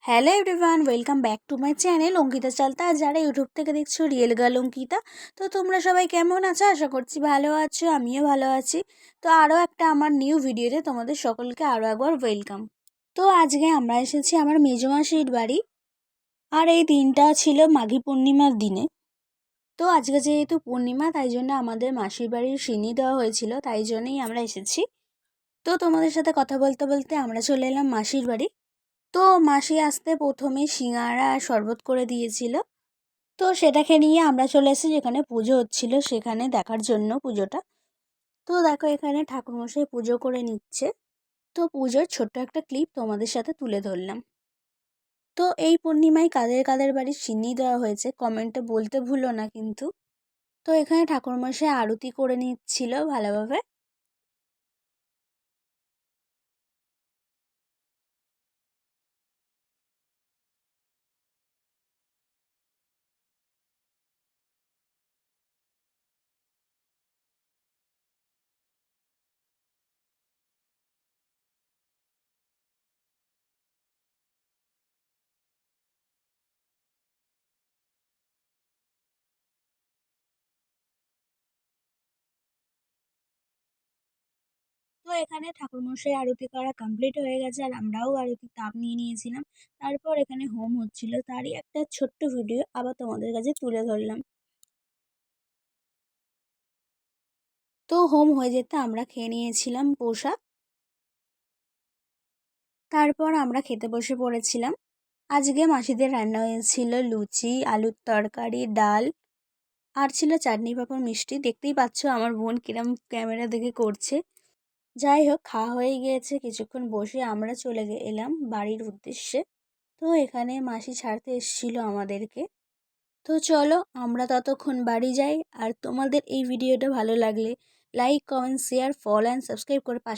Hello everyone, welcome back to my channel Ankita Chalta. আর যারা YouTube থেকে দেখছো রিয়েল গার্ল অঙ্কিতা, তো তোমরা সবাই কেমন আছো? আশা করছি ভালো আছো, আমিও ভালো আছি। তো আরও একটা আমার নিউ ভিডিওতে তোমাদের সকলকে আরও একবার ওয়েলকাম। তো আজকে আমরা এসেছি আমার মেজমাসির বাড়ি, আর এই দিনটা ছিল মাঘী পূর্ণিমার দিনে। তো আজকে যেহেতু পূর্ণিমা, তাই জন্য আমাদের মাসির বাড়ির সিঁনি দেওয়া হয়েছিল, তাই জন্যই আমরা এসেছি। তো তোমাদের সাথে কথা বলতে বলতে আমরা চলে এলাম মাসির বাড়ি। তো মাসি আসতে প্রথমে সিঙাড়া আর শরবত করে দিয়েছিল। তো সেটাকে নিয়ে আমরা চলে এসেছি যেখানে পুজো হচ্ছিল, সেখানে দেখার জন্য পুজোটা। তো দেখো এখানে ঠাকুরমশাই পুজো করে নিচ্ছে। তো পুজোর ছোট্ট একটা ক্লিপ তোমাদের সাথে তুলে ধরলাম। তো এই পূর্ণিমায় কাদের কাদের বাড়ির সিন্নি দেওয়া হয়েছে কমেন্টে বলতে ভুলো না কিন্তু। তো এখানে ঠাকুরমশাই আরতি করে নিচ্ছিল ভালোভাবে। তো এখানে ঠাকুরমশাই আরতি করা কমপ্লিট হয়ে গেছে, আর আমরাও আরতির তাপ নিয়ে নিয়েছিলাম। তারপর এখানে হোম হচ্ছিল, তারই একটা ছোট্ট ভিডিও আবার তোমাদের কাছে তুলে ধরলাম। তো হোম হয়ে যেতে আমরা খেয়ে নিয়েছিলাম প্রসাদ। তারপর আমরা খেতে বসে পড়েছিলাম। আজকে মাসিদের রান্না হয়েছিল লুচি, আলুর তরকারি, ডাল, আর ছিল চাটনি, পাঁপড়, মিষ্টি। দেখতেই পাচ্ছ আমার বোন কিরম ক্যামেরা দেখে করছে। যাই হোক, খাওয়া হয়ে গিয়েছে, কিছুক্ষণ বসে আমরা চলে এলাম বাড়ির উদ্দেশ্যে। তো এখানে মাসি ছাড়তে এসেছিল আমাদেরকে। তো চলো আমরা ততক্ষণ বাড়ি যাই। আর তোমাদের এই ভিডিওটা ভালো লাগলে like, comment, share, follow and subscribe করে পাশে